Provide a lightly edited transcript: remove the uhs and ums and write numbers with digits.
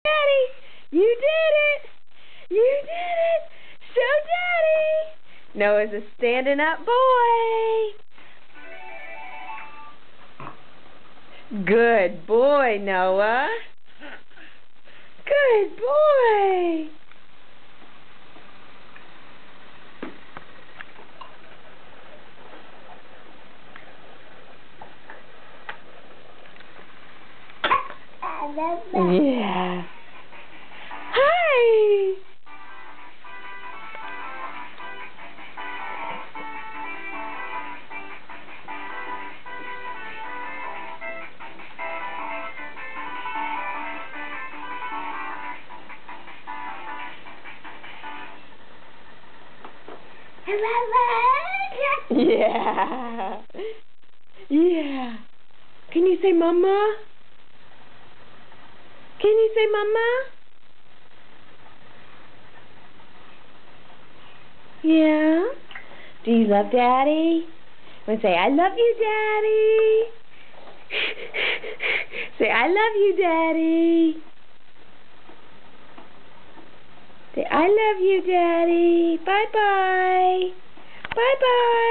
Daddy, you did it. You did it. Show Daddy. Noah's a standing up boy. Good boy, Noah. Good boy. Yeah. Hi. Yeah. Yeah. Can you say mama? Can you say mama? Yeah. Do you love Daddy? Want to say, I love you, Daddy. Say, I love you, Daddy. Say, I love you, Daddy. Bye-bye. Bye-bye.